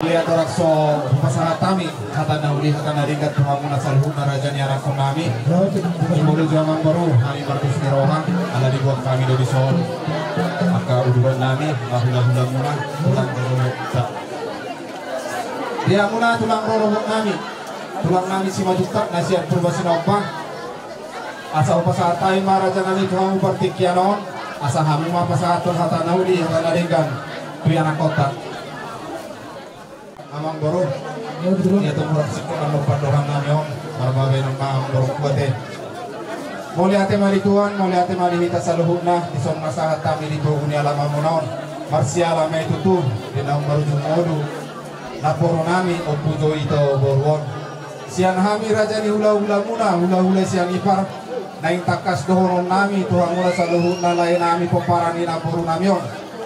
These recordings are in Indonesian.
lihat orang so pasangan kami kata nauli kata naringat pengamuna salhu narajan yang anak kami semoga zaman baru kami berdus niroha ala dibuat kami dari sol maka uduan nami hula-hula muna tulang rorobok dia muna tulang rorobok nami si majutak nasihat purba sinopah asa upasahat tayo marajan nami tuang upartikyanon asa hamu mapasahat kata nauli kata naringan prianak kota amang boro ya to murah sikuan lo pandoran namyo marbabe nang maang boro kuate muli ate mari tuan muli ate mari hita saluhuna ison masahat tami di buhuni alama munaon marsiala may tutu dinang marujung modu naporo nami opujo ito borwon siang hami raja ni hula-hula muna siang ipar naing takas dohonon nami tuang mula saluhuna lain nami peparani naporo namyon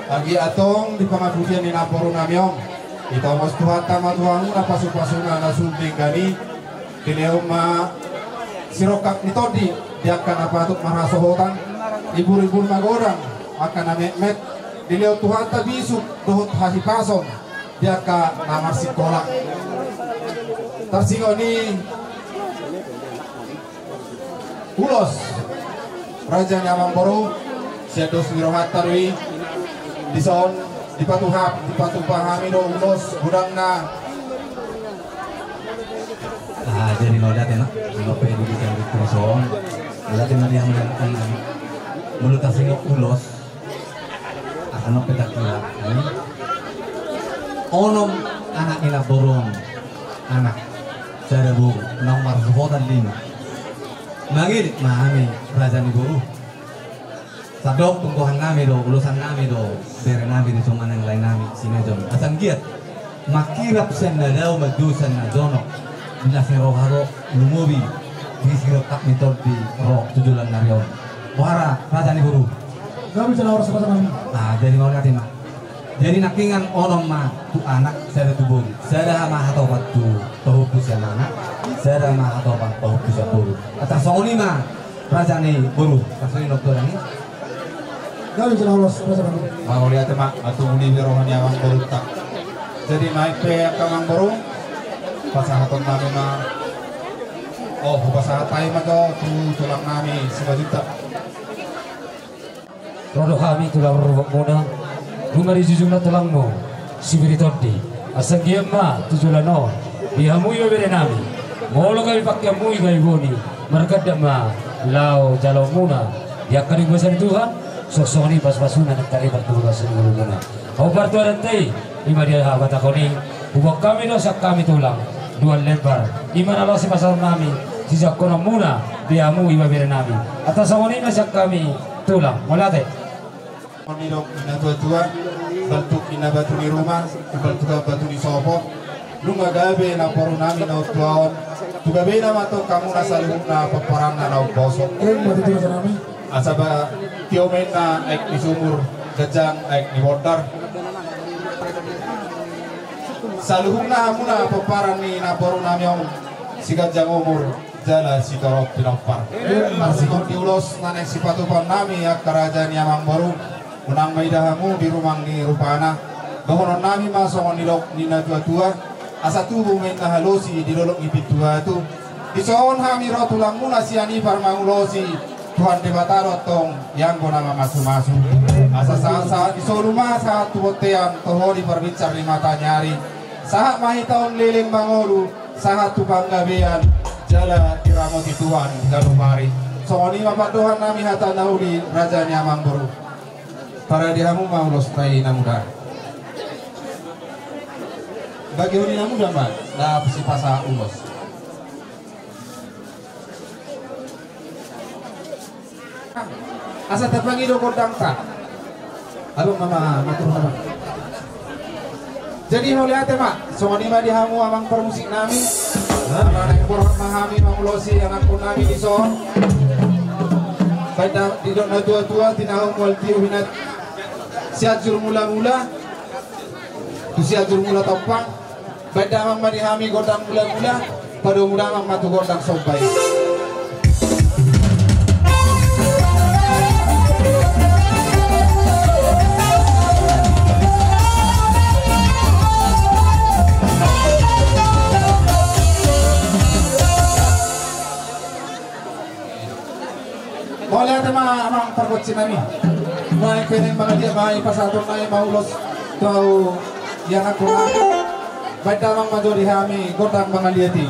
lagi atong di pangabudian ni naporo namyon ito mas Tuhan tama Tuhan na pasu-pasuna na subing gani kineo ma sirokak nito di diakan apatuk marasohotan ibur-ibur magorang akan na met dileo Tuhan tabisuk dohot hahipason diaka namar sikola tarsingo ni ulos raja nyamang boro siados wirohatarwi dison dipatuhami do ulos gudang na jadi nodat ya no pedi di kan person nodat yang dia melakukan mulut asing ulos akan petak kila onom anak ina borong anak cara bu nomor sehotan 5 mangit mahami raja ni guru sadok tungguhan nami do ulusan nami do bere nami di cuman yang lain nami sini jom asang giat makirap sen na daw madusan na dono bilas ni roharo lumubi disirap tak mitod di roh tujulan narion wara raja ni guru kami jalan orang sama kami jadi mau lihat mah jadi nakingan onom mah tu anak saya tu buru saya mah atau batu tahu pusya anak saya mah atau batu tahu pusya buru atas songoni mah raja ni buru kasih dokter ini kami jalan orang sama kami mau lihat mak atau uli birohan yang baru tak jadi naik pe kamang baru pasahaton nami mah oh pasahat tayo mah tu tulang nami sebajuta rodo kami tulang rorobok muna rumah di jujung na tulang mo sibiri todi asang giamma tujulano dihamui bere nami molo kami pakai mui kami boni mereka ma lau jalo muna dia kari besar Tuhan sosok ni pas-pasuna nak tari bertugas muna kau bertuaran tei lima dia habat aku ni ubah kami dosak kami tulang dua lebar imana lo si pasal nami sejak kono muna dihamui bere nami atas awani nasak kami tulang molate Minok ina tua bentuk ina batu di rumah bentuk batu di sopo lu gabe na poru nami na tuaon tu gabe na mato kamu na salung na paparang na bosok mati tu kami asaba tiomen na ek di sumur gajang ek di water salung na muna paparang ni na poru nami om si gajang umur jala si torok pinopar masih kon diulos na nek sipatu pan nami ya kerajaan yang baru unang may dahamu di rumah ni rupana bahonon nami masok nilok ni na tua asa tubuh men na halosi di lolok ipit tua tu isoon hami rotulang muna si ani parmangulosi Tuhan debataro tong yang gona masu-masu asa saat iso rumah saat tuotean toho di perbicar di mata nyari saat mahitaon liling mangolu saat tukang gabean jala diramoti Tuhan galumari sooni mapadohan nami hata nauli raja nyamang buru para dihamu mau los trai namuda bagi uni namuda mbak dah pasti pasah ulos asa tepangi do kodang tak halo mama matur mama jadi mau lihat mak sooni mah dihamu amang permusik nami anak kurang memahami mengulosi anak pun nami di son pada tidak na tua-tua tinahong walti winat siajur mula-mula tu siajur mula tompang pada mang manihami godang mula-mula pada muda mang matu godang sompai ate amang targot sinami. May pining mga dia may pasatong na maulos tao yang ako na. Ba't damang majori kami gotang mga liati.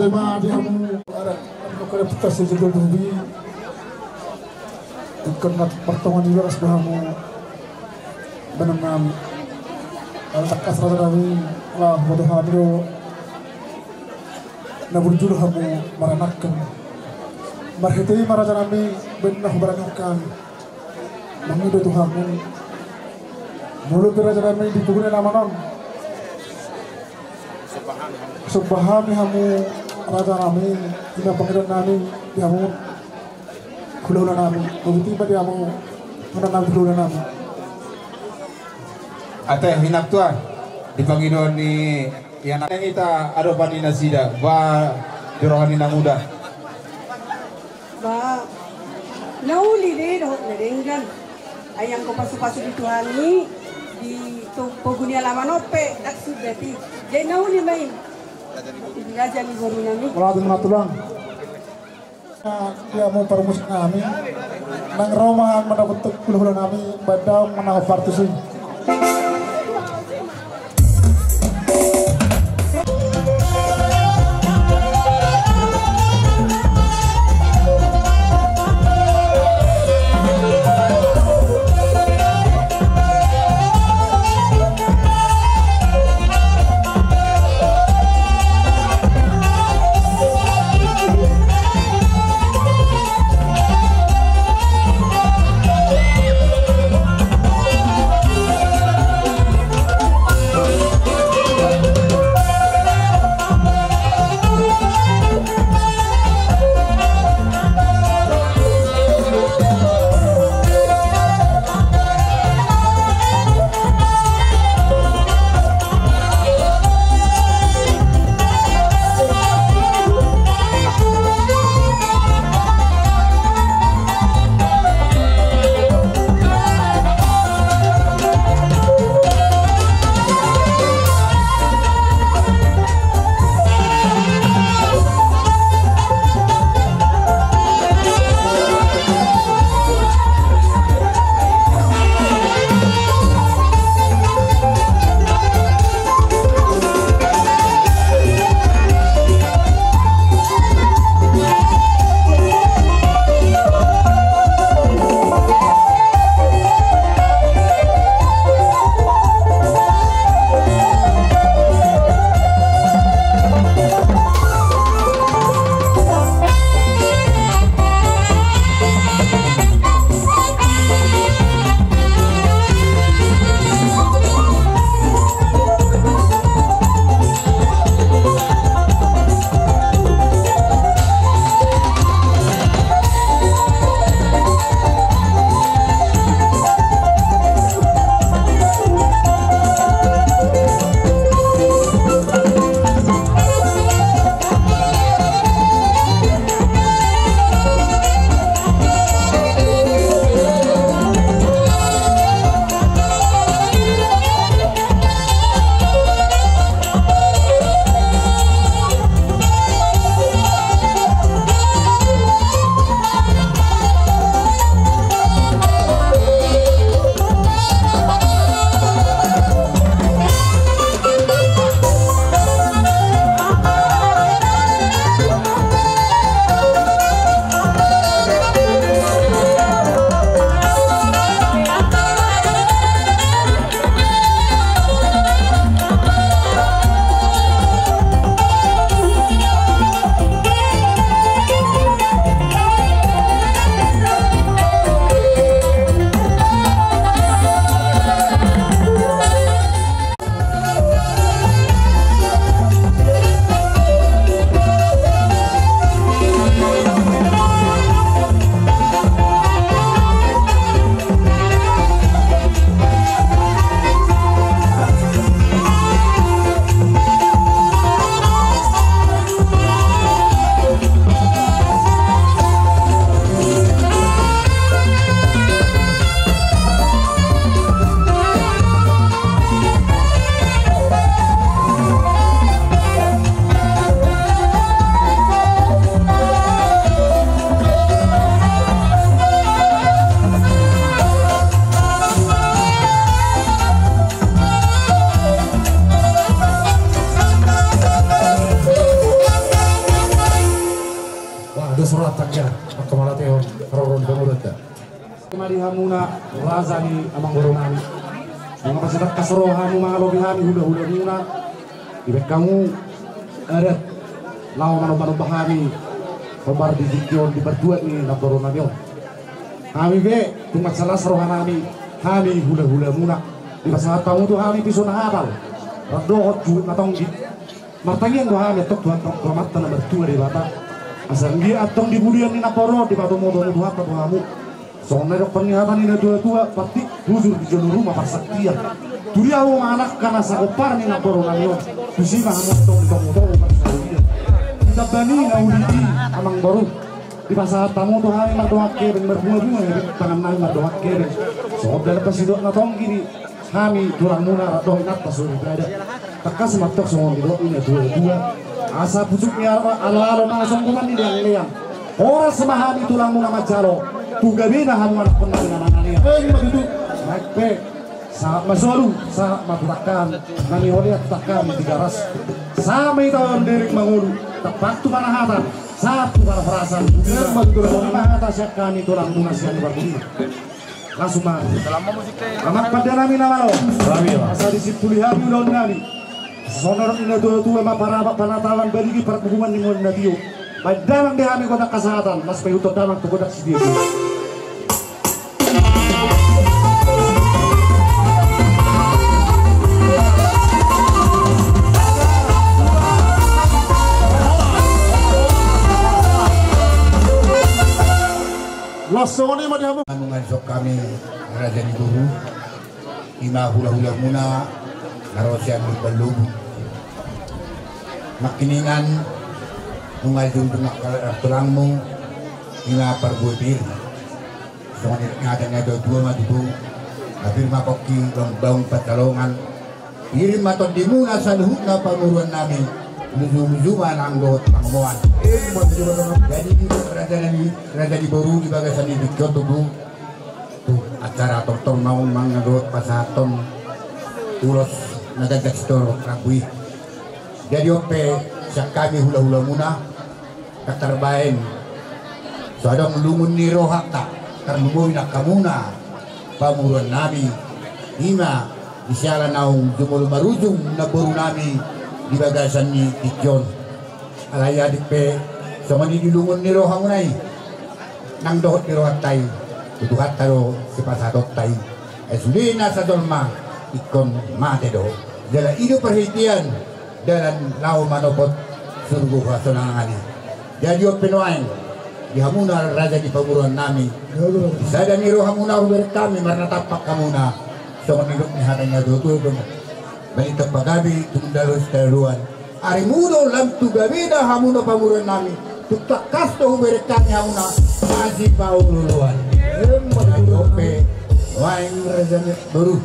tema di kamu ada kita sejauh ini karena pertemuan juga sebelumnya benar-benar takas rasa kami lah bodoh hamil nabur juru kamu maranakan marheti maraja kami benar beranakan mengido Tuhan mulut raja kami dipukuli nama non subahami kamu raja kami tidak pengiran kami kamu kulau nami begitu pada kamu menanam kulau nami Ate hinap tuan di Pangidon ni yang kita ada panina sida ba dirohani na muda ba nauli de do nerenggan ayang ko pasu-pasu di tuhani di to pogunia lamanope dak sudati de nauli mai raja ni baru nami Wala natulang dia mau permusik kami nang Roma mendapat kulau nami badam menang partusin takya makamalatiyon karoron pemurada. Mari hamuna razani amang boronami. Mga pasitak kasrohan mga lobihami hula-hula muna. Ibig kamu adat lau mano bahami pembar di dikion di berdua ni na boronami. Kami be tumat salah serohan kami hula-hula muna. Di pasal tamu tu kami pisau nahapal. Radohot ju natong di martangian tu kami tok tuan tok mata na berdua di bata. Asal dia atong di bulian ni naporo di batu modo tu hata tu kamu. Soalnya dok penglihatan ini dua-dua pasti huzur di jalur rumah persaktian. Turi aku anak karena sakopar nih naporo namion. Bisi mah motong tong persaktian. Kita bani ngaudi amang baru di pasar tamu tuh kami mardoak kering berbunga-bunga ya tangan nami mardoak kering. Soalnya pas hidup natong gini kami kurang muna dong ingat pas sudah berada. Tekas matok semua hidup ini dua-dua. Asa pucuknya ala-ala langsung kuman di liang-liang. Orang semahami tulang muna macalo. Tugabina hamu anak pernah dengan begitu naik pe saat masolu saat maturakan nani holiat takkan tiga ras sampai tahun derik mangulu tepat tu mana hata satu para perasaan betul mana hata siapkan itu orang munas yang berbunyi langsung mah amat pada nami nama lo asal disipuli habi ulon nami sonor ina tua ma para panatawan bagi perhubungan dengan nadio padang deh kami kodak kesehatan mas pe utot damang tu kodak sendiri. Mengajuk kami Raja Guru ima hula-hula muna narosian belum makiningan mengajuk tulangmu ima perbudir soalnya ngadanya dua madu tapi makoki bang petalongan diri maton dimuna saluhut na pamuruan namin musuh-musuhan ang doot pangamuan. Jadi Raja di Boru di bagasan di Kyoto tuh acara tortong mau mangadot pasaton ulos nagagak store rakui. Jadi ope siap kami hula-hula muna katarbain so ada melungun ni rohaka karnumuin kamuna pamuruan nabi ima isyalan naung jumul marujung na Boru nami di bagasan ni Tikyon alaya di pe sama di dilungun ni rohang unay nang dohot ni rohat tayo tutuhat taro si pasadot tayo ay sulina sa dolma ikon mate do dala ido perhitian dalan lau manopot surgo kasonangani jadi o pinuain di hamuna raja di pamuruan nami sada ni rohang una uber kami marnatapak kamuna sama nilok ni hatanya doto balita pagabi tundalo staruan ari mudo lam tugabina hamuna pamuruan nami tutakas to berekani hamuna aji paululuan ope waing Raja Boru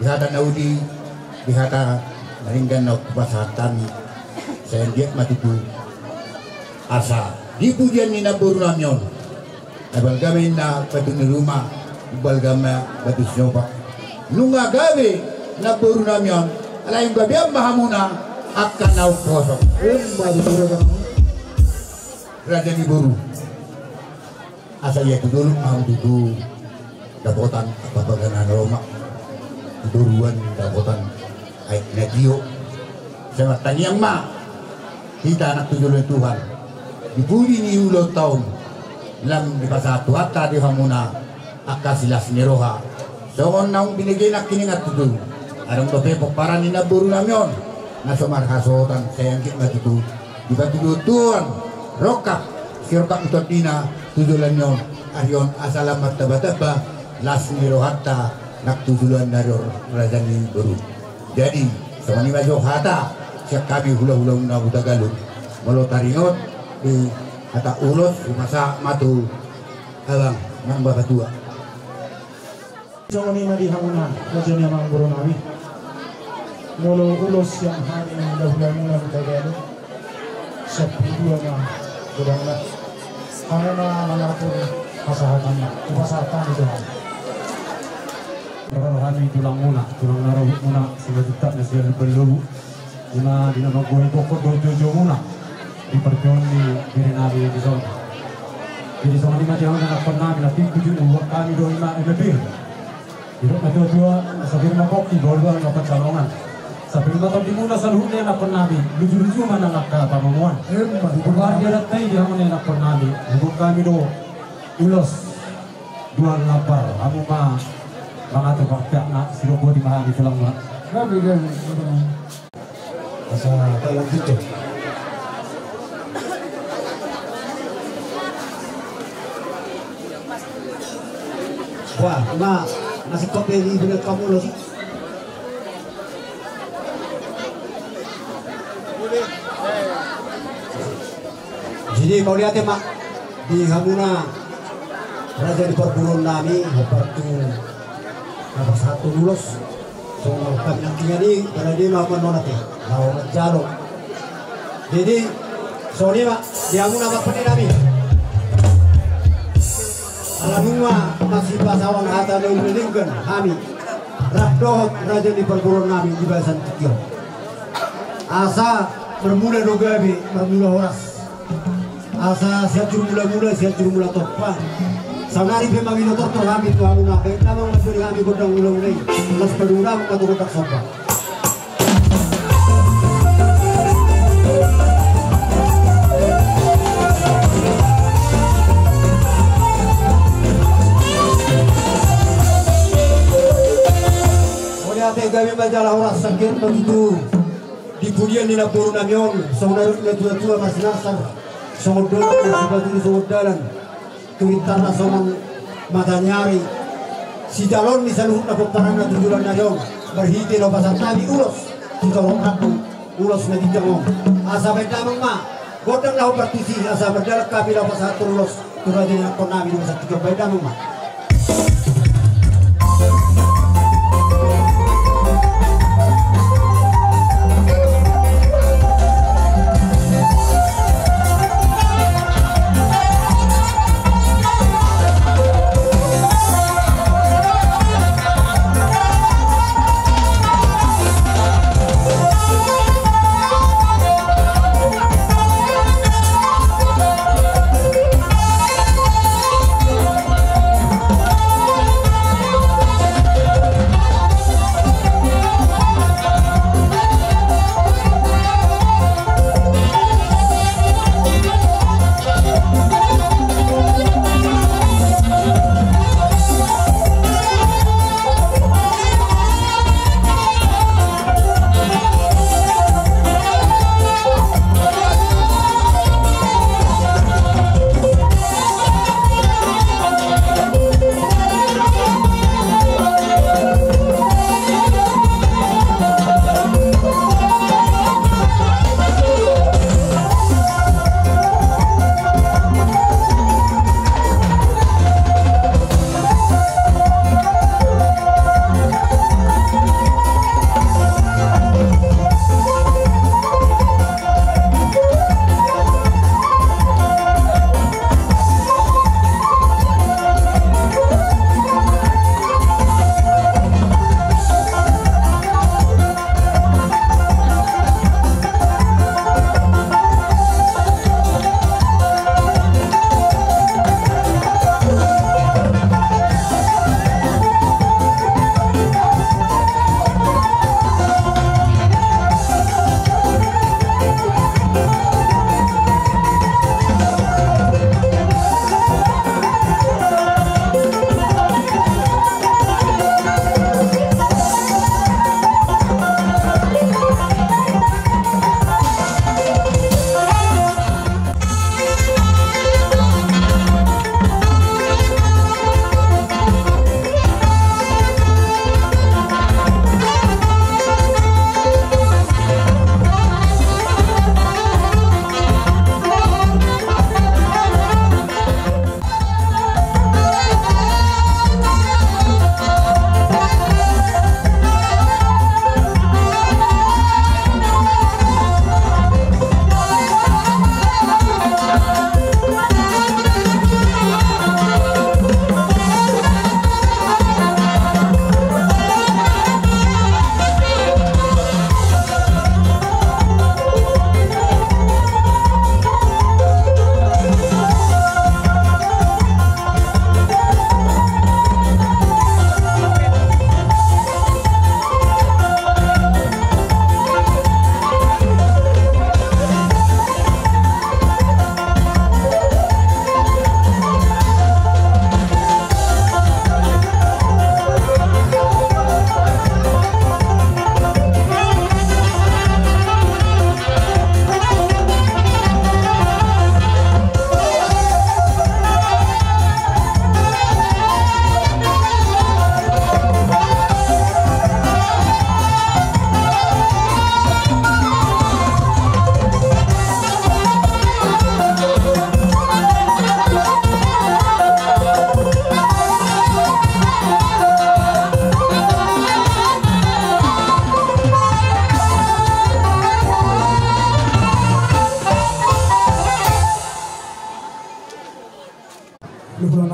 dihata naudi dihata naringgan na kupasatan saya diet matipu asa dipujian ni na Boru namyon nabalgamin na patun rumah balgama batu syopak nunga gabi na Boru namyon alayong gabiang mahamuna akan naw kosong Raja di Boru asa iya dulu mau dulu dapotan apa-apa Roma duruan dapotan ay nadio sama tanyang ma kita anak tujuan Tuhan dibuli ni ulo tahun lam di pasatu hatta di hamuna akasilas ni roha so naung binigay na kiningat tudo arang topepok para ni na Boru namyon na sumarhasotan sayang kita tudo di batu tuan rokap sirkak utodina tujulan yon aryon asalamat taba-taba las niro hatta naktujulan naro Raja ni Boru jadi sama ni majo hata siap kami hula-hula na Utagalog malo taringot di hata ulos masa matu abang nang babatua sama ni madi hamuna Raja ni amang Boru nami molo ulos yang hari yang hula-hula muna Utagalog sepi dua na Budanglah karena mengatur pasahatannya, pasahatan itu. Rohani tulang narawut muna sila juta na siya belum. Una di na magbuhay pokok dojo muna. di perjuangan di Birinari di zona. Jadi sama lima jauh dan pernah melatih tujuh buat kami 25 lebih. Hidup atau dua sabir makoki dua dapat calongan. Sabir matau dimuna saluhnya nak pernah di lucu mana nak kata mamuan. Bukan dia datang dia mana nak pernah di. Hidup kami do ulos dua lapar. Kamu mah mangat berpihak nak sirobo di mana di film mah. Kami kan. Asal dalam gitu. Wah, nasi kopi ini bener kamu loh sih. Jadi kau lihat ya mak di Hamuna raja di perburuan nami seperti nomor 1 lulus. So kami nantinya ni karena dia mau menolak ya, mau mencalon. Jadi sorry mak di Hamuna apa pun nami. Alamuma masih pasawan hata dan melingkan kami rakdohot raja di perguruan kami di bahasan Tikio asa bermula dogabi bermula horas asa siap juru mula topan sanari pemagi notor kami tu amu nak nama masuk kami godang mulai mas pedura atau godak sopa. Kami majalah orang sakit begitu di kuliah ni nak turun namion saudara tua masih nasar saudara seperti saudaran tulitan nasoman mata nyari si calon ni selalu nak peperangan na tujuan namion berhiti lo pasal tadi ulos kita orang ulos na dijangong asa bedamang ma godang lau partisi asa berjalan kami lo pasal ulos turun jadi nak konami di masa tiga bedamang ma.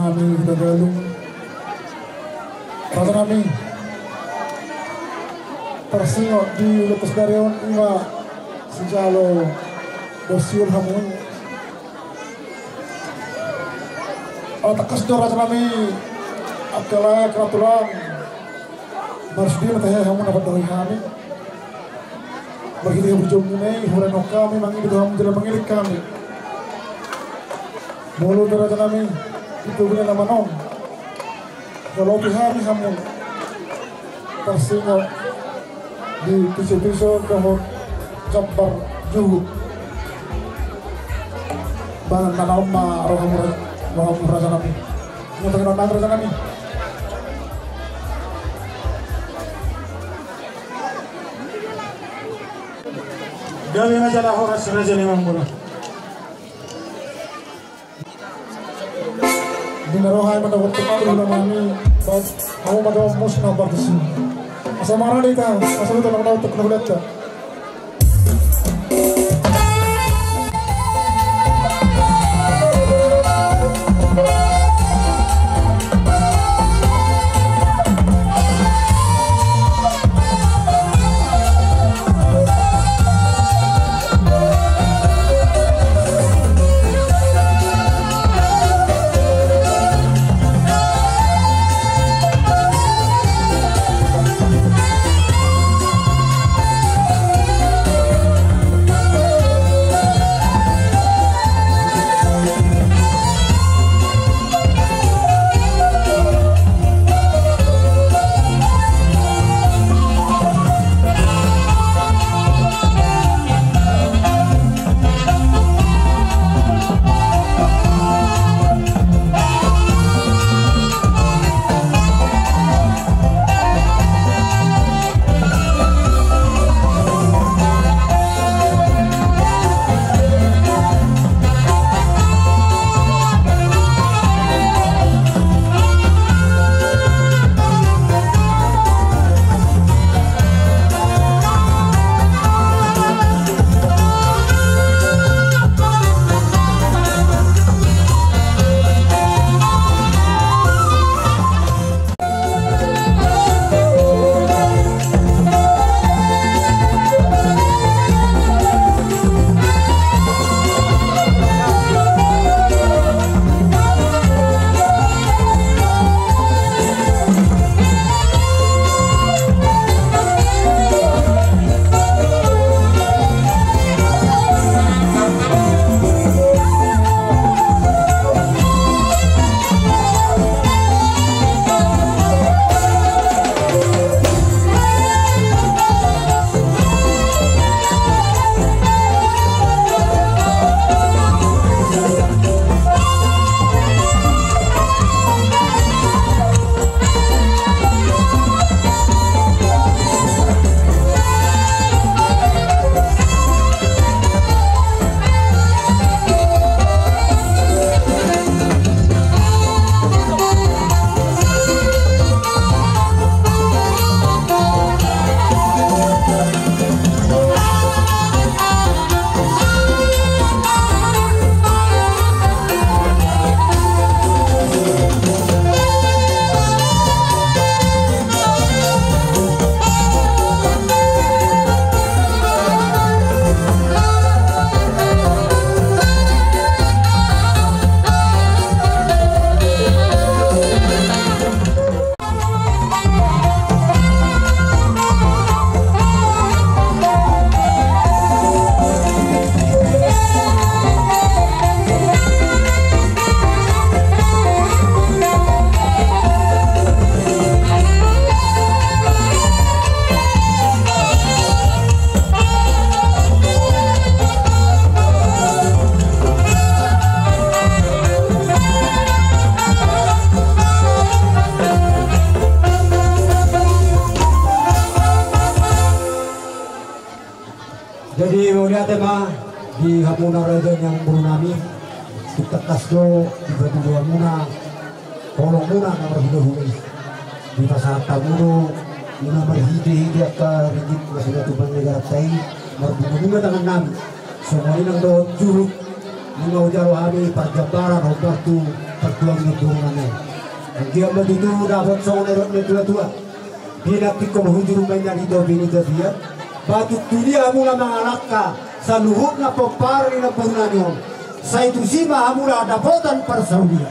kami Tagalog. Para kami tersingok di Lukas Darion Ima Sejalo Dosiul Hamun. Takas dora kami Akala Keratulang Marsudi matahaya hamun dapat dari kami. Bagi dia berjumpa ini, huran kami mangi berdoa menjelang mengilik kami. Mulu dora kami itu guna nama nom. Kalau pihami hamun tersingok di tisu-tisu kahut kabar juhud bahan tanam rohamur raja kami nyatakan orang raja kami gawi majalah horas raja limang mula dinarohay mendapat tekadu namani baut kamu madawang musnah bardisi asa marah dita asa luta nak dapat tekadu leta Jadi mulia tema di Hamuna Raja yang Brunami kita kasdo di berdua muna tolong muna nomor hidupnya di masa taburu di nomor hidupnya ke rigid masih tuban negara tay berbunga dengan nami semua ini nang doon curug mga ujaro kami pagjabaran o kartu perjuang ngeburungannya. Dia begitu dapat seorang tua-tua. Dia pikir menghujur banyak hidup ini dia. Batu dunia mula mengalahkan saluhut na pepari na purnanyo. Sa itu sima mula dapatan persaudia.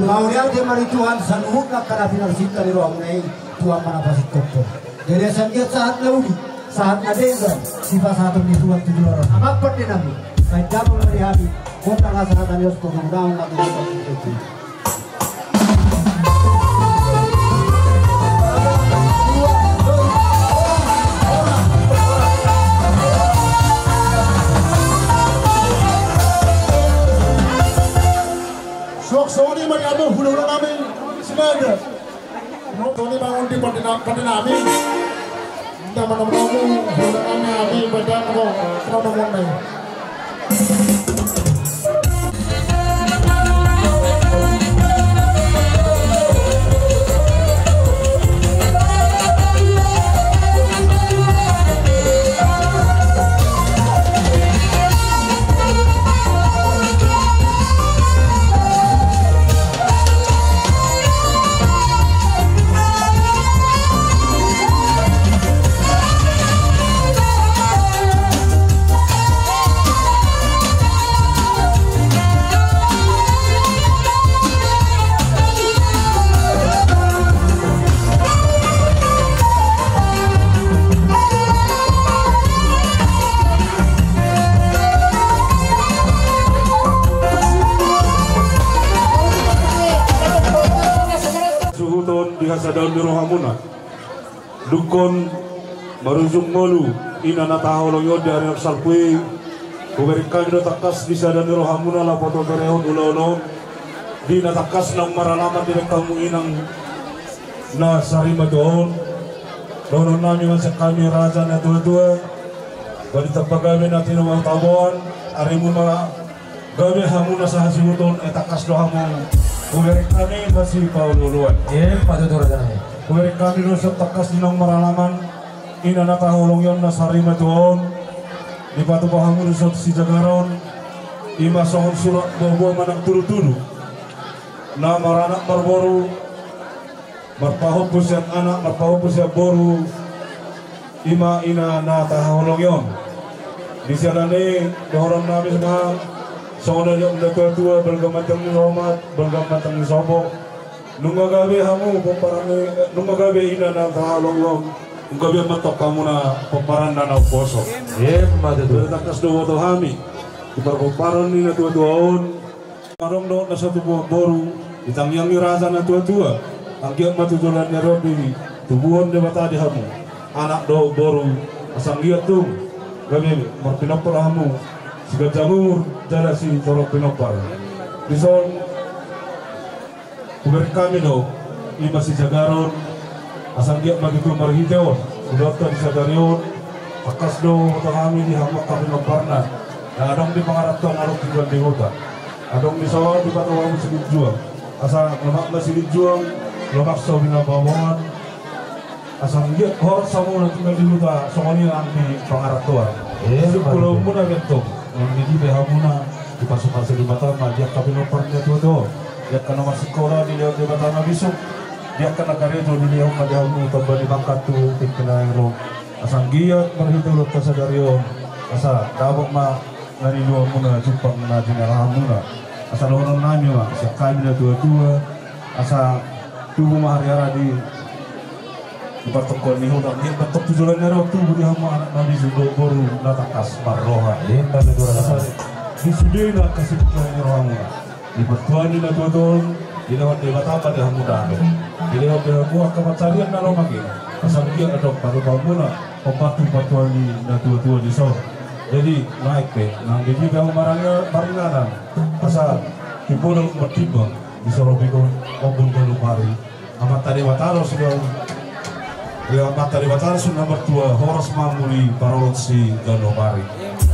Mau dia mari Tuhan saluhut na karafinar sita ni roh nai Tuhan manapasit kopto. Jadi sangat saat laudi, saat nadenda sifat satu ni Tuhan tujuh orang. Apa dia nabi? Saya jamu dari hati. Kota ngasahatan Yos pengundang lagi itu. Sony mari ado hulu-hulu namin sebenarnya. Sony bangun di pati namin. Kita menemukan hulu namin badan kok kenapa nih. Daun di rohamuna dukon marujung molu ina nataho loyo dari salpui kuberikan do takas di sadani rohamuna la foto terehon ulono di natakas nang maralaman di kamu inang na sarima doon doon nami man sa kami raja na tua bali tapagawe natin ang tabon arimu mga gawe hamuna sa hasimuton etakas do hamon kuberik kami masih paululuan. Patutur dana. Kuberik kami no sa takas ninang maralaman ina nakahulong yon na sarima doon di batu pahamun sa si Jagaron ima sohon surat bahwa manang tulu-tulu na maranak marboru marpahupus yan anak marpahupus yan boru ima ina na tahulong yon di sana ni dohoran namin sa soalnya yang tua bergamatang ni Romat, bergamatang ni Sobo. Nunggu gawe hamu pemparan nunggu gawe ina na kahalong nunggu gawe matok kamu na pemparan na poso. Madu takas do to hami. Kita pemparan ni na tua-tuaon. Marong do na satu buah boru. Itang yang ni raza na tua-tua. Ang giat matutulan ni Robi. Tubuhon de bata di hamu. Anak do boru. Asang giat tu. Gawe marpinapor hamu. Siga jamur jala si toro pinopal. Dison kuber kami do iba si Jagaron asang giat magitu marhiteon udapta di Jagarion akas do kami di hamak kami noparna na adong di pangarapton alok tujuan di kota adong di sawah di patawamu silid juang asang lemak na silid juang lemak sa binabawan asang giat hor samu na tinggal di kota somanya ang di pangarapton pulau muna gentong jadi behamuna di pasuk-pasuk di Batama dia kabino parnya tuh dia kana masuk sekolah di Batama besok dia kana karejo di dia madahamu tambah di bangkat tuh kena ero asang giat marhito lo kasadario asa dabok ma nani dua muna cupang na dinarahamuna asa lonon nami ma sia kami na tua-tua asa tubuh mahariara di Bartokol ni hodang ni batok tujuan nero tubuh di hama anak nabi sudo boru natakas marroha pada dua rasa di sudena kasih tujuan nero hamu di bertuan ni na tuaton di lewat di Batama di hamu dah di lewat di hamu akapacarian nalo magi asal dia ada paru pamuna pembatu patuan ni na tua-tua di so jadi naik pe nang di juga marangnya maringanan asal kipodol bertimbang di sorobiko maupun kelupari amat tadi wataro sudah lewat mata di Batara sudah bertua horos mamuli parolot si Ganomari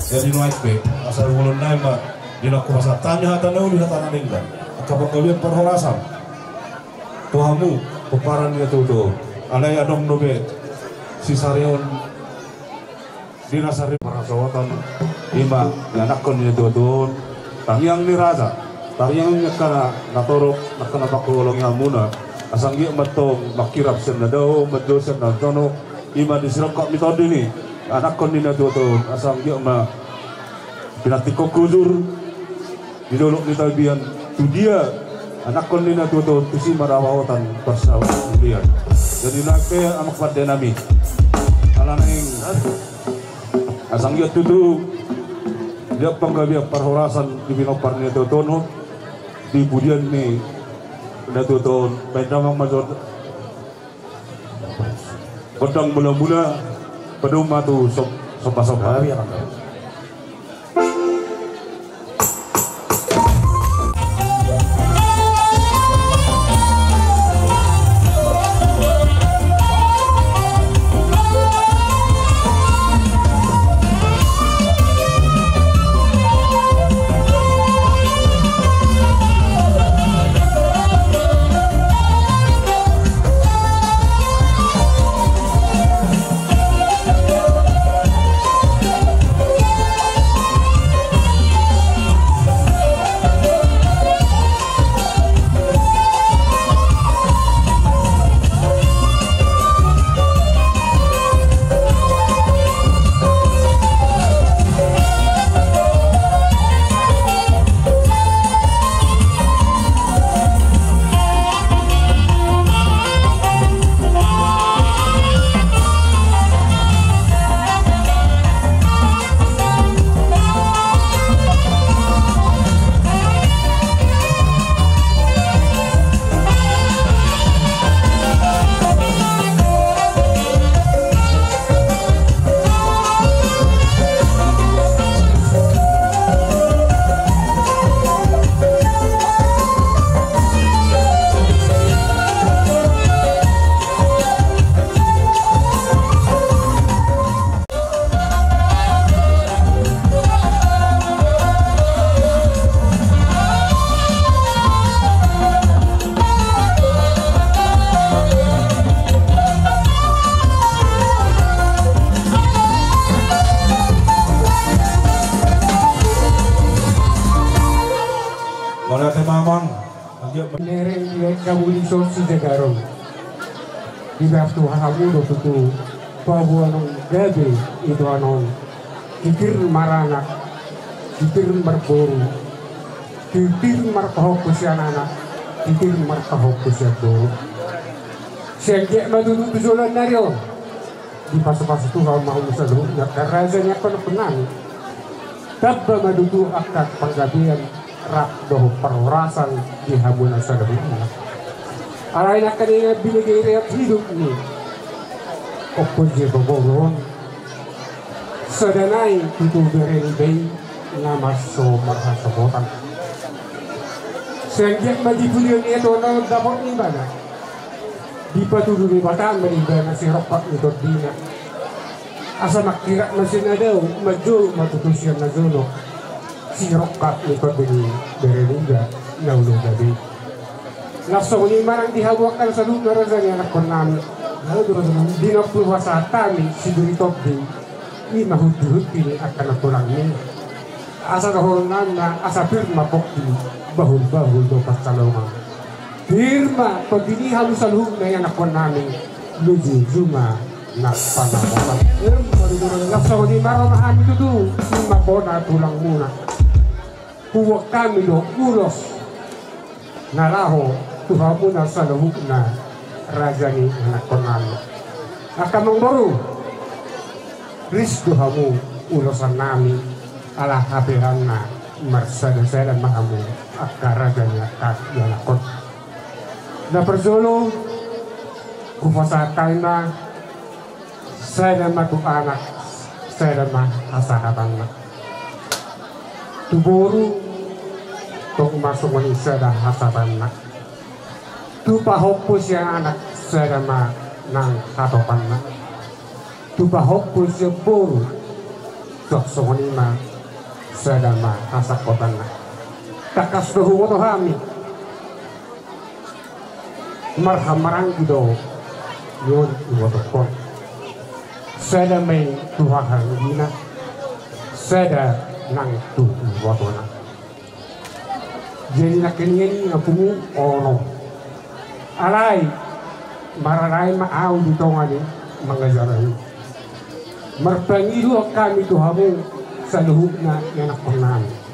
jadi naik pe asal ulun naik mbak dilaku masa tanya hata nau di hata naningga kapag kalian perhorasan tuhamu peparan dia tuh alay adong dobe si Sarion dinasari para sawatan ima anak kon dia tuh tangyang ni raja Tariang nakana natorok nakana pakulong hamuna asanggi matong makirap sen na daw maddo sen na tono ima disirap ka mitode ni anak kon nina to asanggi ma pinatiko kuzur didolok ni tabian tu dia anak kon nina to tusi marawatan persawa dia jadi nakpe amak pada nami alaneng asanggi tutu dia panggabi perhorasan di binopar ni to tono di budian ni natuton pendamang mazot kodang mula-mula peduma tu sopa-sopa di waktu hamudo tutu bahwa nong gabe itu anon kikir maranak kikir marboru kikir markahok kusianana kikir markahok kusiadoro sengge madudu tujulan nario di pasu-pasu tu hal mau musalu nak razanya kono penang tabba madudu akad panggabian rak doh perorasan di hamunan sadabuna aray na kanina binigay rin hidup ni Opunje Boboron sa danay tutubirin bay na maso marhasabotan sengget majipulion ito na dapat ni ba na di patuloy ni Bataan maniba na si Ropak ni Tordina asa makira na siya daw madyo matutusyan na zuno si Ropak ni Tordina Bereniga na ulong gabi nasa ni marang dihawakan sa lugar niya anak ko namin di na sa tami si Duritop din ni mahut-huti akan natulang niya asa kahulan na asa pirma pokti bahul-bahul do pastalongan pirma pag dinihalo sa luhog na yan anak ko namin luji juma na panawakan nasa ni marang mahami tutu si mapona tulang muna huwag kami do ulos naraho Tuhan pun asal hukna raja ni anak konan akan membaru ris Tuhanmu ulosan nami ala habirana marsada saya dan mahamu akar rajanya tak anak kon na perzolo kufasakaina saya dan matu anak saya dan mah asahatan tuburu tok masuk manusia dah hasatan tupa hopus yang anak sedama nang hatopan na tupa hopus yang buru tok songonima sedama hasakotan na takas dohu woto hami marhamarang gido yon woto kon sedamay tuhahan gina seda nang tu woto na jadi nakini nga pumu ono alay mararay maaw dito nga ni mga jaray marpangilu kami tuhamu sa luhub na yanak namin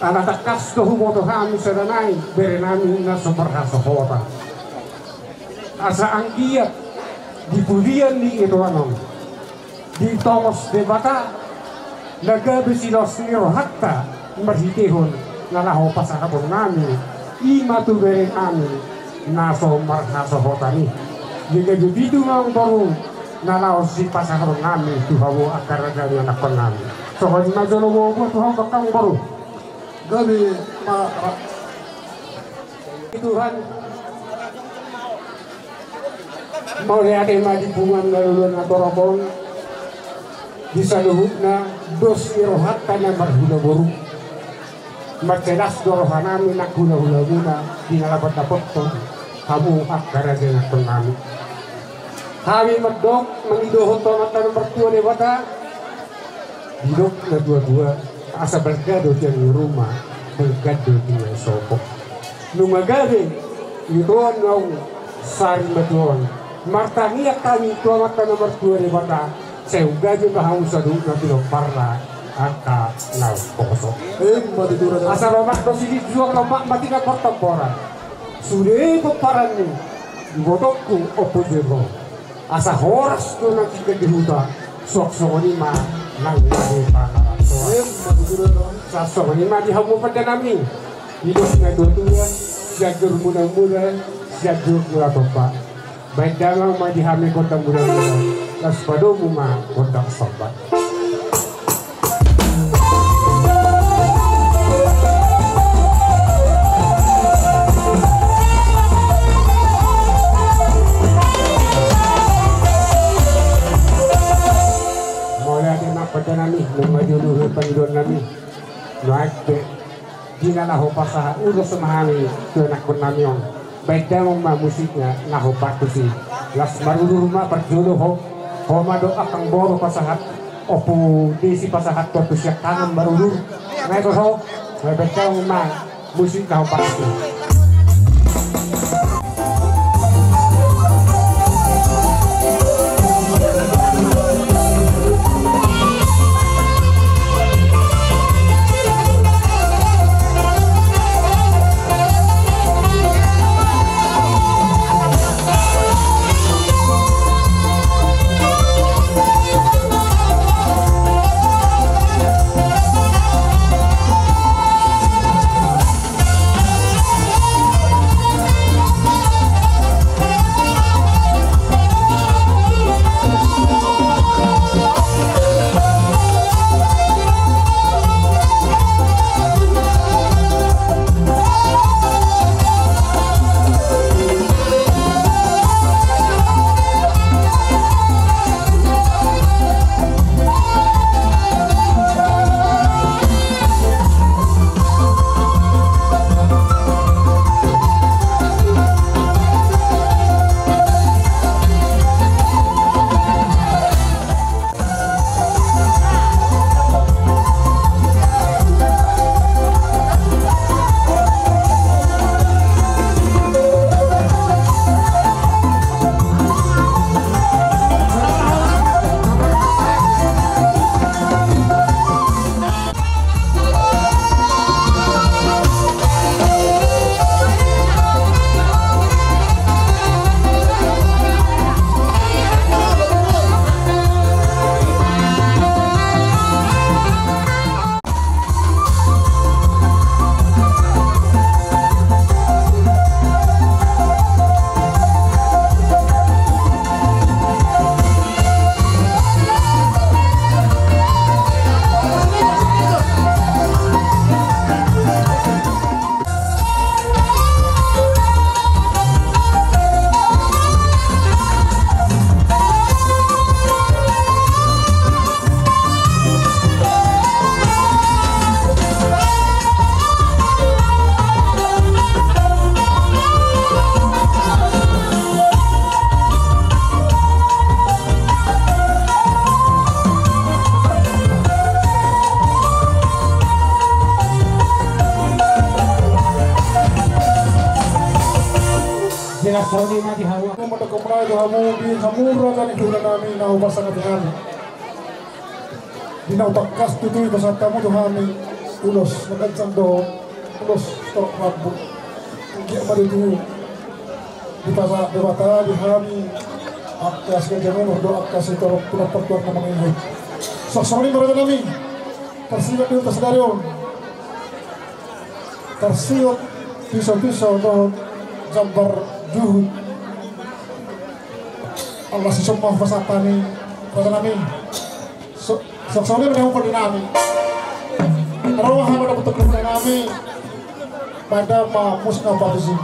anatakas tuhumoto kami sa danay bere namin na sumarhasahota asa ang giyat di pulian ni ito anong di tomos de bata nagabi silos ni rohatta marhitihon na laho pa sa kabong namin imatuberin namin naso marhasahota ni jika begitu ang baru na laho si pasakabong namin tuhawo akaraga ni anak namin so kung najono mo tuhaw kakang baru Gabi Tuhan mau lihat bungan laluan atau robong bisa luhut na dos irohat kana marhula boru macelas dorohanami nak hula-hula muna dinalabat dapat to kamu akara dengan penami kami medok mengidohon tomatan mertua ni bata hidup na dua-dua asa bergado di rumah bergado di sopok numagade ituan ngau sari matuan martania kami tomatan nomor 2 ni bata seuga juga haus sadu na bilo parla aka nau koso asa lomak dosidi juang lomak mati ka pertempuran sudah peparan ni bodokku opo jero asa horas tu nanti ke dihuta sok-sok ni ma nang ngade panara sasok ni ma di hamu pada nami hidup na dua jagur mudah-mudahan jagur mula topa baik dalam ma di hami kota mudah-mudahan las padomu ma kota sobat pada nami memajuluh pangidon nami naik dina naho pasaha ulo semahami ke nakon nami on baik damong ma musiknya naho patusi las marulu rumah perjuluh ho mado akang boro pasahat opo desi pasahat to siak tangan marulu naik ho baik damong ma musik naho patusi Sony mati hawa. Mata kumrai do hamu di hamura kan itu nami na upasana Tuhan. Di na utakas tutui basat kamu Tuhan ulos nagansang do ulos stok rabu. Dia pada itu di pasar dewata di hari akas kejaman do akas itu pura pertuan nama ini. Sosoni mereka nami tersirat di atas darion. Tersirat pisau-pisau do gambar juhud Allah si semua pasapani pada nami soalnya menemu pada nami roh pada betul pada nami pada musnah batusi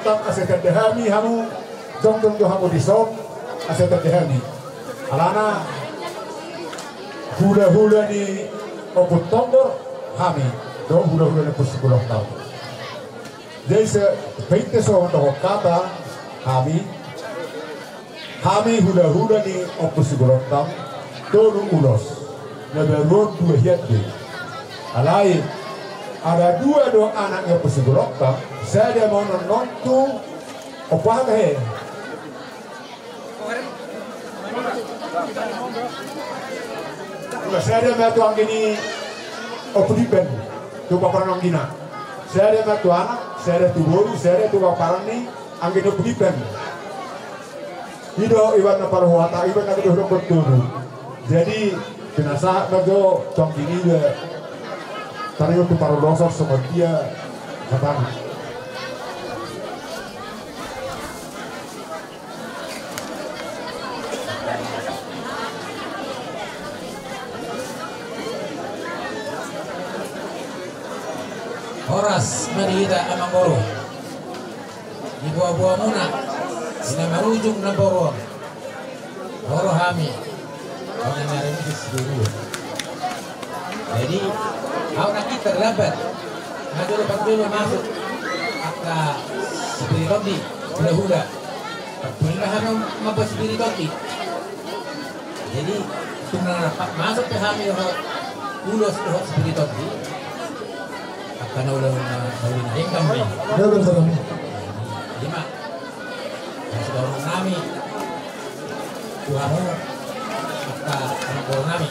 asetan dehami hamu dong hamu disok asetan dehami alana hula ni oput tombor hami do hula ni pusikulok tau jadi se peite so untuk kata hami hula ni oput pusikulok tau do ulos leberon dua hiat di alai ada dua anak yang pusikulok tau saya mau nonton apa he? Saya mau tuang gini opdipen tu paparan gina. Saya mau tu anak, saya tu guru, saya tu paparan ni angin opdipen. Hidup iwan apa rohata iwan nak hidup betul. Jadi jenazah mau tuang gini le. Tadi tu paru losor sama dia kata. Horas marita amang boro di buah-buah muna sina marujung na boro hami orang narin di seluruh jadi aku nak kita terlambat dulu masuk akka spiritondi hula pernah kami mampu spiritondi jadi tunggu masuk ke kami ulos spiritondi akan ulang ingkam ni. Lima. Sudah orang nami. Tuhamu maka orang nami.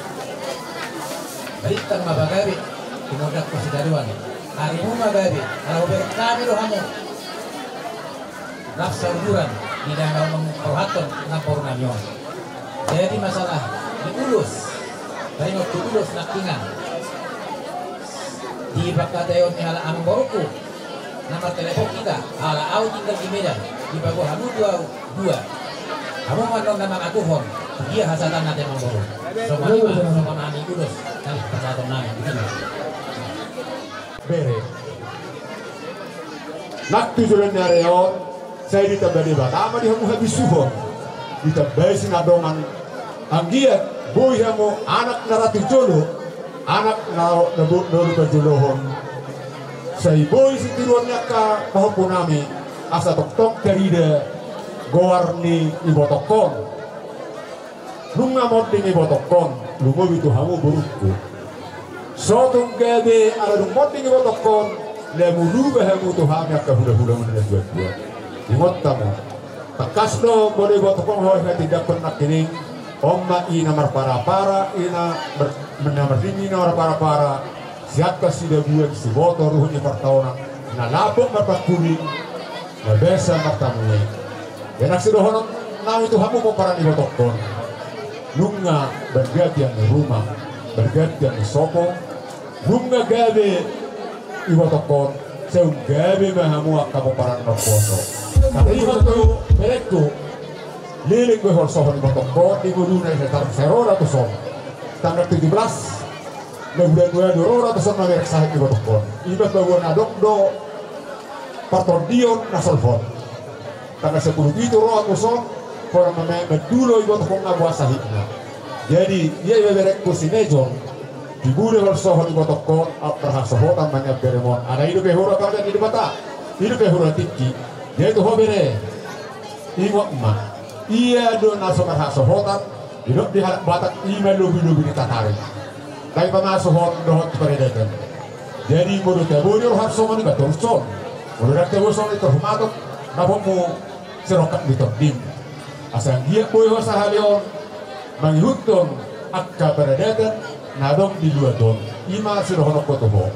Berikan mabagabi kemudian kesidaruan. Harimu magabi. Kalau berkami rohamu. Nafsa ujuran tidak mau memperhatikan napor namyon. Jadi masalah diulus. Dari waktu ulus nakingan. Di bakatayon ni ala amborku. Nomor telepon kita. Ala au tinggal di Medan. Di bago hamu dua. Kamu mandong nama aku hon. Dia hasatan nanti mamboro. Sama lima, sama nani ulus. Kali persatuan nani. Bere. Nak tujuan nyareon. Saya ditambah di Batama di hamu habis suhon. Ditambah sinadoman. Anggiat. Boy hamu anak naratu jolo. Anak nabut dulu berjolohon. Saya boy setiruannya ka pahopun nami. Asa tok karida gowarni ibotokon. Lunga moding ibotokon. Lunga bitu hamu burukku. Sotung gabe ala dung moding ibotokon. Lemu luba hamu tu hamya ka hula-hula menelan dua-dua. Ingot tamu. Takasno boleh ibotokon hoy tidak pernah kining. Omma ina marpara-para ina menamardini na para-para siat ka sida buat si boto ruhnya pertahunan na labok marpakuli na besa martamuye yanak sidohonon na itu hamu mo para ni botokon nunga bergatian di rumah bergatian di sopo nunga gabe i botokon seung gabe mahamu akamu para noposo tapi itu merekku liling gue harus sohon botokon di guduna sekitar 0 son tanggal 17 bulan 2 son na merek sahit di botokon ibat bawa nadok do partordion na solfon tanggal 10 itu roh son korang medulo i botokon na buah sahitnya jadi dia berek kusinejon di bulan harus sohon di botokon terhasohotan banyak beremon ada hidup behura kalau di bata hidup behura tinggi dia itu hobere ingat emak iya do nasokar hasohotan hidup di batak email lubi-lubi ditatari tapi pamasohot dohot keparedakan jadi menurut tabunir hasoman iba torson menurut tabunir itu humatok napomu serokat ditokdim asal dia boy hosahalion mangihutong akka paredakan nadong di dua don ima sirohonok kotobo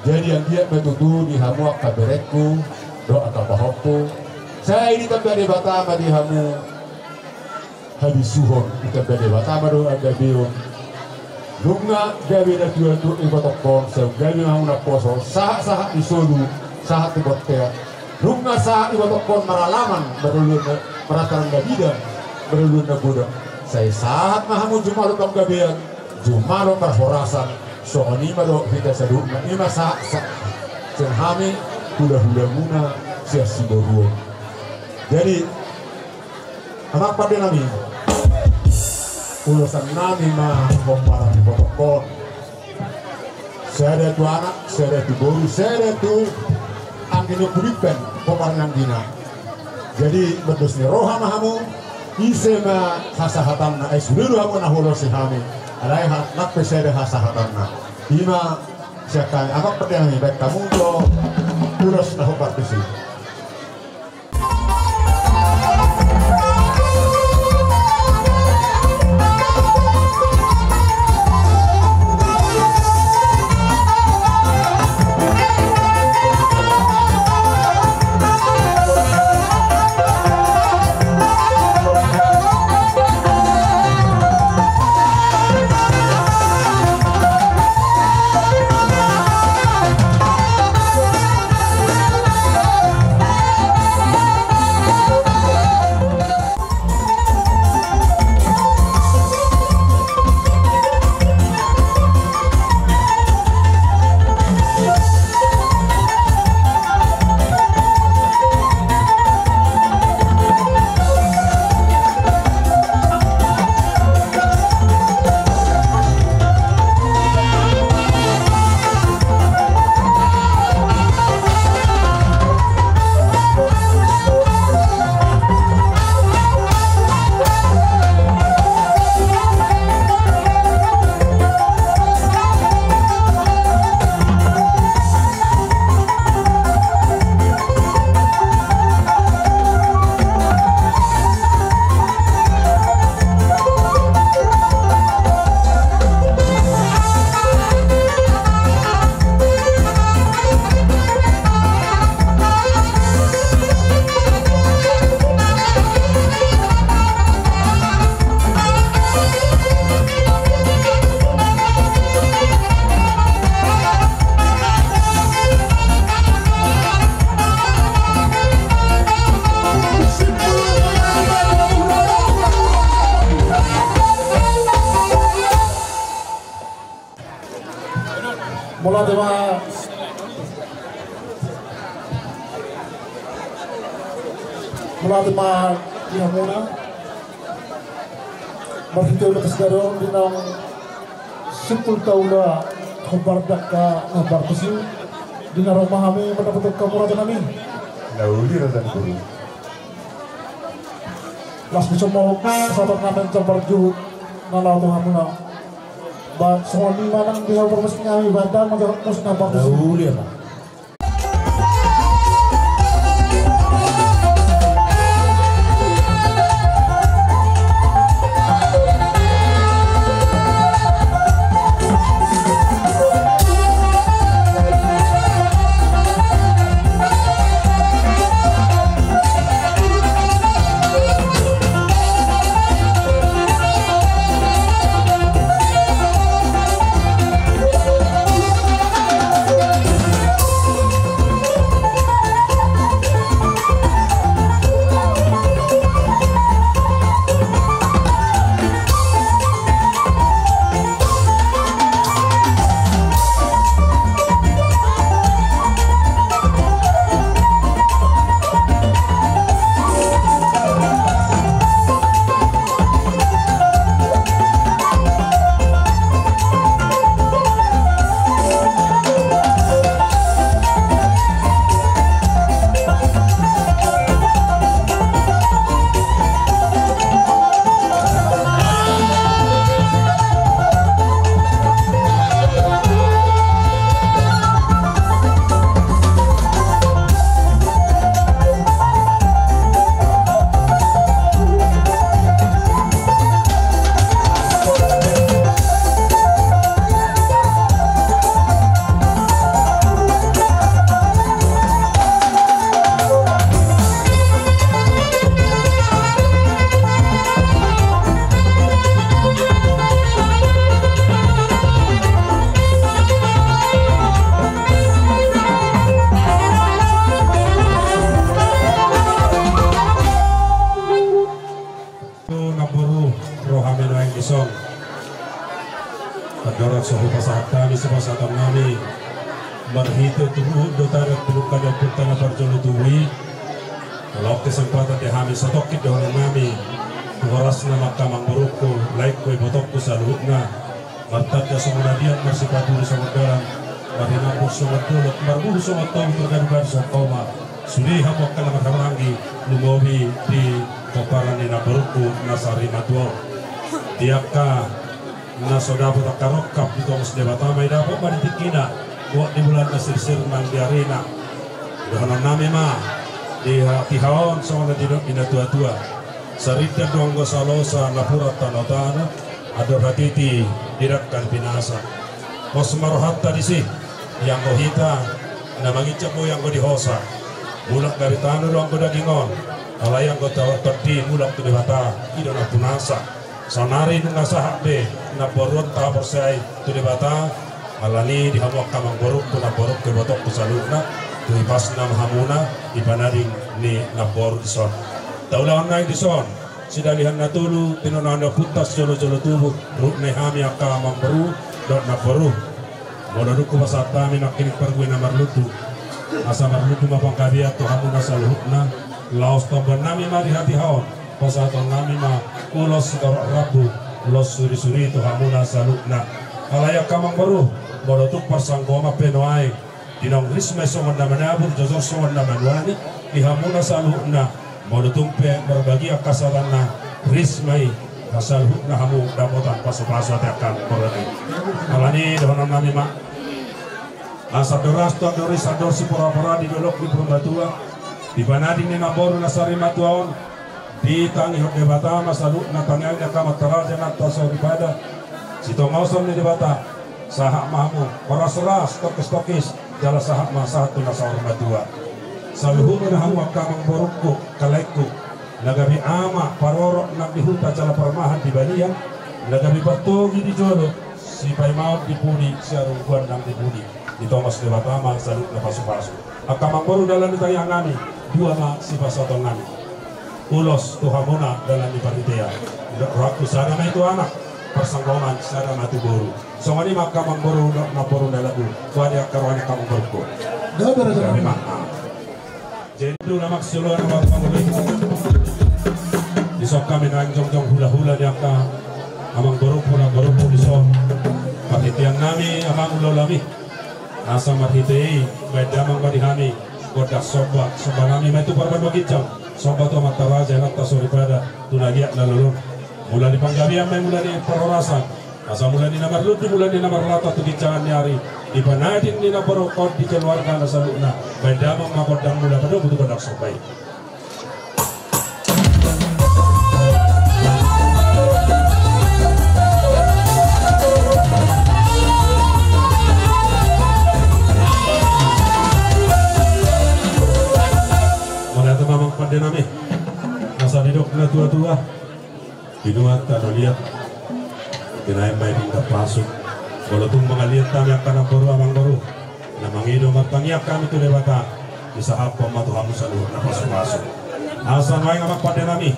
jadi yang dia betutu di hamu akka berekku do akka bahokku saya ini tambah di Batama di hamu habis suhon kita berde Batama do aga bion lunga gawe na dua tu ibotokon se gawe mau na poso sah isolu sah tibotea lunga sah ibotokon maralaman berulun merataran gabida berulun na budak saya sahat mahamu jumalo kam gabean jumalo perhorasan so anima do kita saduk na ima sah senhami hula-hula muna sia siboruo jadi anak pada nami ulusan nami mah kompara di botokon saya ada tu anak saya ada tu boru saya ada tu angin kuripen kompara nangina jadi berdus ni roha mahamu isema hasahatan na esuru hamu na holosi hami alai nak pesere hasahatan na ima siakai anak pada nami baik kamu do urus na hopartisi Mula tema Hamuna Marhito udah kesedaran dinang simpul taula kumbardak ka bartusi dina romahami mendapat kamuratan kami. Nauli razan guru. Las bisa mau sahabat ngamen camparju nalau tuh Hamuna. Ba semua di mana di hal permasnya kami badan menjawab musnah bartusi. Nauli apa? Marhito tubuh dotarat pelukan dan putana parjolo tuwi. Kalau kesempatan dihami satokit doang nami. Waras nama kamang beruku, laik kue botokku salutna. Martadya semunadian masih paturi semudaran. Marhinapur semudulut, marbuh semutom tergadugan sokoma. Suri hamok kalamat hamangi, lumobi di koparan nina beruku nasari matuo. Tiapka nasodapu takarokap di tomas debatamay dapat maritikina. Buat di bulan nasir-sir nang di arena dohanan nami mah di hatihaon sama di tua-tua sarita doang go salosa napurat tanotana ada hatiti dirakkan binasa mos marohatta di sih yang go hita namangicap mo yang go dihosa mulak dari tanah doang go dagingon alayang go terdi mulak tu dibata ida na punasa sanari nunga sahab be na boron ta persai tu dibata alani di hamok kamang borok tu naborok ke botok pesalurna tu ipas nam hamuna di panaring ni nabor di son taulah ngai di son sidalihan natulu tinonanda putas jolo-jolo tubuh rut nehami kamang baru dot naboru mododuk ku pasata minakinik pergue namar lutu asa marlutu mapang kabia tu hamuna saluhutna laos tombon nami mari hati haon pasata nami ma ulos dorok rabu los suri-suri tu hamuna salukna alayak kamang baru modotuk pasanggoma penoai dinong risme songon namanabur jozor songon namanwani dihamuna saluhna modotung pe berbagi akasalana rismai kasaluhna hamu damotan pasu-pasu tekan korani alani dohonan nami mak asadoras tondori sador si pura-pura di belok di Purbatua di banadi ni naboru nasari matuaon di tangi hok debata masaluhna tanyanya kamat taraja natasau ibadah si tongoson ni debata sahak mahmu koras-ras tokis-tokis jala sahak mah satu nasa hormatua saluhu menahamu kamang borokku kalaiku nagabi ama parorok nak dihuta jala permahan di balian nagabi batogi di jolo si pai maut di puni si arungguan nang di puni di Thomas Debatama salut na pasu-pasu akamang boru dalam ditayang nami dua ma si pasotong nami ulos tuhamuna dalam di panitia raktu sana itu anak persanggoman sada matu boru. So ngani maka mangboru na boru na labu. Wadi akarwani kamang boru. Kami maka. Jadi dulu nama keseluruhan nama pangulai. Disok kami nangjong hula-hula di angka. Amang boru disok. Pakitian nami amang ulolami. Asa marhitei bedamang badihami. Kodak sobat nami metu parban bagicam. Sobat tu matawa jalan tasori pada tunagiak nalulun. Mula di panggabian mula di perorasan. Asa mula di namar lutu mula di namar lata tu gicangan nyari. Di panadin di namar rokok dikeluarkan asaluna. Bedamang makodang mula pada butuh kodak sobai. Mamang pandenami masa hidup na tua-tua binuat tanah liat kinain may pindah pasok kalau tung mga liat kami akan baru amang baru na mangido magpangyak kami tu lewata bisa apa matuhamu sa luhur na pasok-pasok asan may ngamak pandenami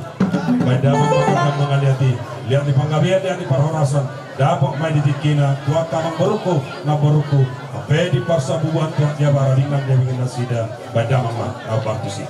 may damang magandang mga liati liat ni panggabiat liat ni parhorasan dapat may ditikina tuat kamang baruko na baruko ape di parsa bubuan tuat dia baralingan dia bikin nasida may damang abang tu si.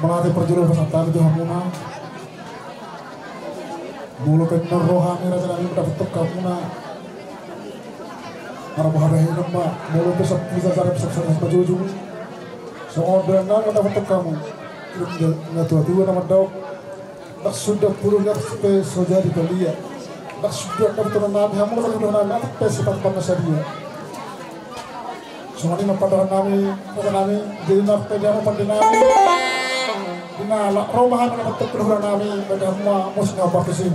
Melatih perjuruan peserta itu hamuna mulu kenar rohani raja nami mendapat kamuna para baharahi nama mulu besar bisa cara besar perjuruan seorang dan mendapat kamu nggak tua nama dok nak sudah puluhnya sampai sojadi belia nak sudah dapat nami hamuna dapat nami sampai sepat panas dia semua ini pada nami jadi nak pejabat pada nami Ina romahan na katulong namin pada mga musga partisin.